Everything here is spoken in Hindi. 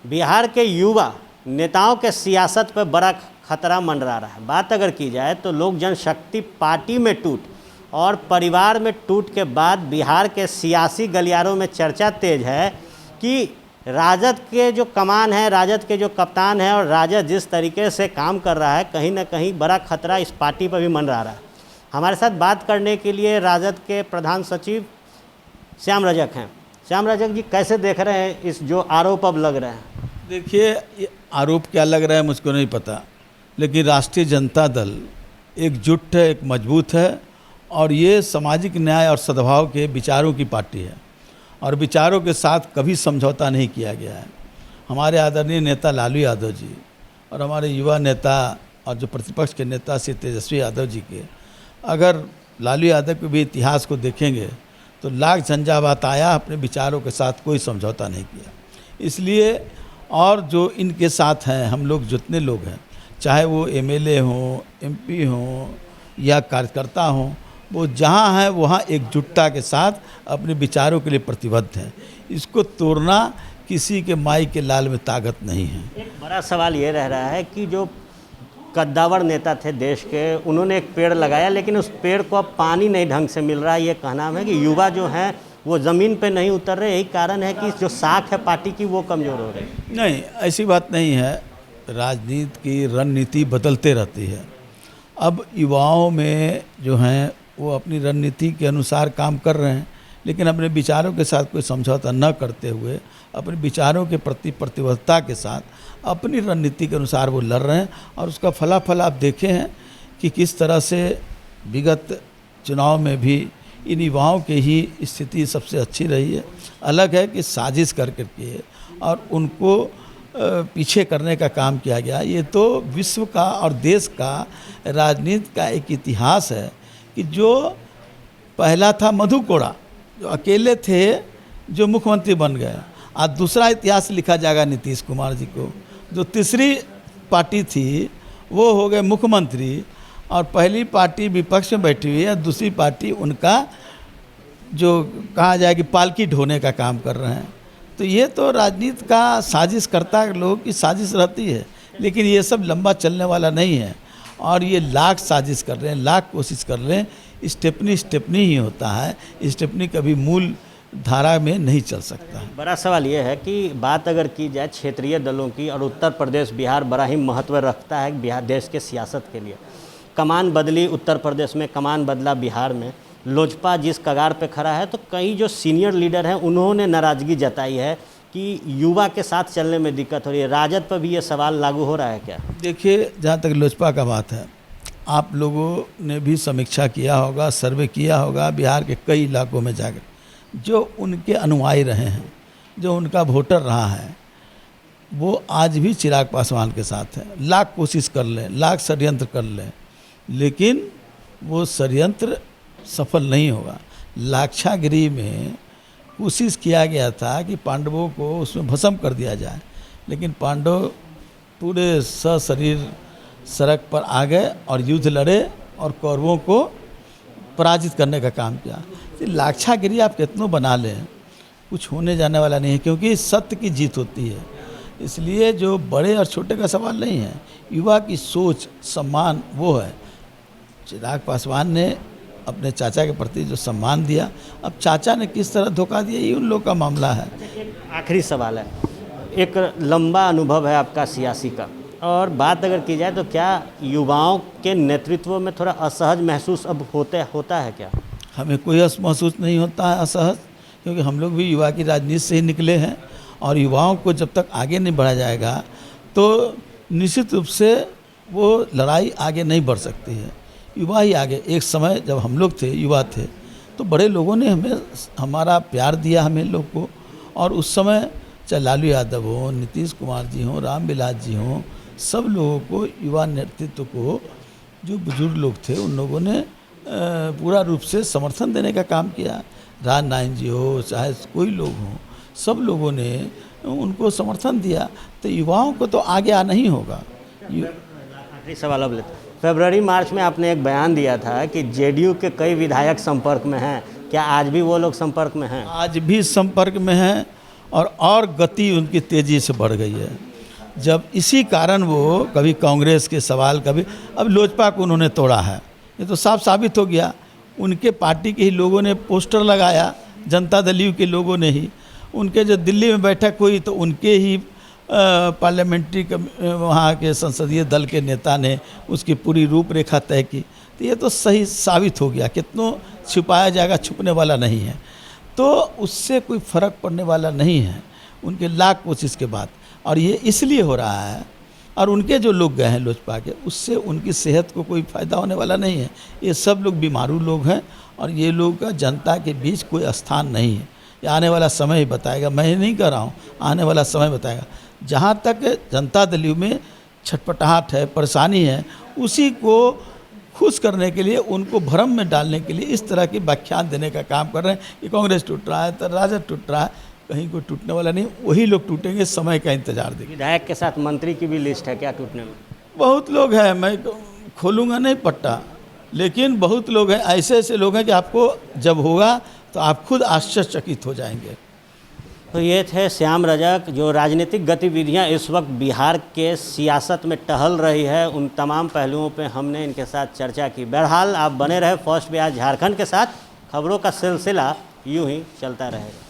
बिहार के युवा नेताओं के सियासत पर बड़ा खतरा मंडरा रहा है। बात अगर की जाए तो लोक जनशक्ति पार्टी में टूट और परिवार में टूट के बाद बिहार के सियासी गलियारों में चर्चा तेज है कि राजद के जो कमान है, राजद के जो कप्तान है और राजद जिस तरीके से काम कर रहा है, कहीं ना कहीं बड़ा खतरा इस पार्टी पर भी मंडरा रहा है। हमारे साथ बात करने के लिए राजद के प्रधान सचिव श्याम रजक हैं। श्याम रजक जी, कैसे देख रहे हैं इस जो आरोप अब लग रहे हैं? देखिए, ये आरोप क्या लग रहा है मुझको नहीं पता, लेकिन राष्ट्रीय जनता दल एकजुट है, एक मजबूत है और ये सामाजिक न्याय और सद्भाव के विचारों की पार्टी है और विचारों के साथ कभी समझौता नहीं किया गया है। हमारे आदरणीय नेता लालू यादव जी और हमारे युवा नेता और जो प्रतिपक्ष के नेता श्री तेजस्वी यादव जी के, अगर लालू यादव के भी इतिहास को देखेंगे तो लाख झंझावात आया, अपने विचारों के साथ कोई समझौता नहीं किया। इसलिए और जो इनके साथ हैं, हम लोग जितने लोग हैं, चाहे वो एमएलए हों, एमपी हों या कार्यकर्ता हों, वो जहाँ हैं वहाँ एकजुटता के साथ अपने विचारों के लिए प्रतिबद्ध हैं। इसको तोड़ना किसी के माई के लाल में ताकत नहीं है। एक बड़ा सवाल ये रह रहा है कि जो कद्दावर नेता थे देश के, उन्होंने एक पेड़ लगाया लेकिन उस पेड़ को अब पानी नहीं ढंग से मिल रहा है। ये कहना है कि युवा जो हैं वो ज़मीन पे नहीं उतर रहे। यही कारण है कि जो साख है पार्टी की वो कमज़ोर हो रही। नहीं, ऐसी बात नहीं है। राजनीति की रणनीति बदलते रहती है। अब युवाओं में जो हैं वो अपनी रणनीति के अनुसार काम कर रहे हैं, लेकिन अपने विचारों के साथ कोई समझौता न करते हुए अपने विचारों के प्रति प्रतिबद्धता के साथ अपनी रणनीति के अनुसार वो लड़ रहे हैं और उसका फलाफल आप देखे हैं कि किस तरह से विगत चुनाव में भी इन युवाओं की ही स्थिति सबसे अच्छी रही है। अलग है कि साजिश कर करके और उनको पीछे करने का काम किया गया। ये तो विश्व का और देश का राजनीति का एक इतिहास है कि जो पहला था मधु कोड़ा, जो अकेले थे जो मुख्यमंत्री बन गए। आज दूसरा इतिहास लिखा जाएगा नीतीश कुमार जी को, जो तीसरी पार्टी थी वो हो गए मुख्यमंत्री और पहली पार्टी विपक्ष में बैठी हुई है, दूसरी पार्टी उनका जो कहा जाए कि पालकी ढोने का काम कर रहे हैं। तो ये तो राजनीति का साजिश करता है, लोगों की साजिश रहती है, लेकिन ये सब लंबा चलने वाला नहीं है और ये लाख साजिश कर रहे हैं, लाख कोशिश कर रहे हैं। स्टेपनी ही होता है, स्टेपनी कभी मूल धारा में नहीं चल सकता। बड़ा सवाल ये है कि बात अगर की जाए क्षेत्रीय दलों की, और उत्तर प्रदेश बिहार बड़ा ही महत्व रखता है बिहार देश के सियासत के लिए। कमान बदली उत्तर प्रदेश में, कमान बदला बिहार में, लोजपा जिस कगार पे खड़ा है, तो कई जो सीनियर लीडर हैं उन्होंने नाराज़गी जताई है कि युवा के साथ चलने में दिक्कत हो रही है। राजद पर भी ये सवाल लागू हो रहा है क्या? देखिए, जहाँ तक लोजपा का बात है, आप लोगों ने भी समीक्षा किया होगा, सर्वे किया होगा बिहार के कई इलाकों में जाकर। जो उनके अनुयायी रहे हैं, जो उनका वोटर रहा है, वो आज भी चिराग पासवान के साथ है। लाख कोशिश कर लें, लाख षड्यंत्र कर लें, लेकिन वो षड्यंत्र सफल नहीं होगा। लाक्षागिरी में कोशिश किया गया था कि पांडवों को उसमें भस्म कर दिया जाए, लेकिन पांडव पूरे सशरीर सड़क पर आ गए और युद्ध लड़े और कौरवों को पराजित करने का काम किया। तो लाक्षागिरी आप कितनों बना लें, कुछ होने जाने वाला नहीं है, क्योंकि सत्य की जीत होती है। इसलिए जो बड़े और छोटे का सवाल नहीं है, युवा की सोच, सम्मान वो है। चिराग पासवान ने अपने चाचा के प्रति जो सम्मान दिया, अब चाचा ने किस तरह धोखा दिया, ये उन लोग का मामला है। आखिरी सवाल है, एक लंबा अनुभव है आपका सियासी का, और बात अगर की जाए तो क्या युवाओं के नेतृत्व में थोड़ा असहज महसूस अब होता है क्या? हमें कोई महसूस नहीं होता है असहज, क्योंकि हम लोग भी युवा की राजनीति से ही निकले हैं और युवाओं को जब तक आगे नहीं बढ़ाया जाएगा तो निश्चित रूप से वो लड़ाई आगे नहीं बढ़ सकती है। युवा ही आगे। एक समय जब हम लोग थे, युवा थे, तो बड़े लोगों ने हमें हमारा प्यार दिया हमें लोग को, और उस समय चाहे लालू यादव हो, नीतीश कुमार जी हों, रामविलास जी हों, सब लोगों को, युवा नेतृत्व को, जो बुजुर्ग लोग थे उन लोगों ने पूरा रूप से समर्थन देने का काम किया। राजनारायण जी हो, चाहे कोई लोग हों, सब लोगों ने उनको समर्थन दिया। तो युवाओं को तो आगे आना ही होगा। आखिरी सवाल अब लेते हैं। फरवरी मार्च में आपने एक बयान दिया था कि जेडीयू के कई विधायक संपर्क में हैं। क्या आज भी वो लोग संपर्क में हैं? आज भी संपर्क में हैं और गति उनकी तेज़ी से बढ़ गई है। जब इसी कारण वो कभी कांग्रेस के सवाल, कभी अब लोजपा को उन्होंने तोड़ा है, ये तो साफ साबित हो गया। उनके पार्टी के ही लोगों ने पोस्टर लगाया, जनता दल यू के लोगों ने ही। उनके जो दिल्ली में बैठक हुई तो उनके ही पार्लियामेंट्री वहाँ के संसदीय दल के नेता ने उसकी पूरी रूपरेखा तय की। तो ये तो सही साबित हो गया, कितनों छुपाया जाएगा, छुपने वाला नहीं है, तो उससे कोई फ़र्क पड़ने वाला नहीं है उनके लाख कोशिश के बाद। और ये इसलिए हो रहा है, और उनके जो लोग गए हैं लोजपा के, उससे उनकी सेहत को कोई फ़ायदा होने वाला नहीं है। ये सब लोग बीमारू लोग हैं और ये लोग का जनता के बीच कोई स्थान नहीं है। ये आने वाला समय ही बताएगा, मैं नहीं कह रहा हूँ, आने वाला समय बताएगा। जहाँ तक जनता दल यू में छटपटाहट है, परेशानी है, उसी को खुश करने के लिए, उनको भ्रम में डालने के लिए इस तरह की व्याख्यान देने का काम कर रहे हैं कि कांग्रेस टूट रहा है तो राजद टूट रहा है। कहीं कोई टूटने वाला नहीं, वही लोग टूटेंगे, समय का इंतजार देखिए। विधायक के साथ मंत्री की भी लिस्ट है क्या टूटने में? बहुत लोग हैं, मैं खोलूँगा नहीं पट्टा, लेकिन बहुत लोग हैं, ऐसे ऐसे लोग हैं कि आपको जब होगा तो आप खुद आश्चर्यचकित हो जाएंगे। तो ये थे श्याम रजक, जो राजनीतिक गतिविधियां इस वक्त बिहार के सियासत में टहल रही है, उन तमाम पहलुओं पे हमने इनके साथ चर्चा की। बहरहाल आप बने रहे फर्स्ट बिहार झारखंड के साथ, खबरों का सिलसिला यूं ही चलता रहेगा।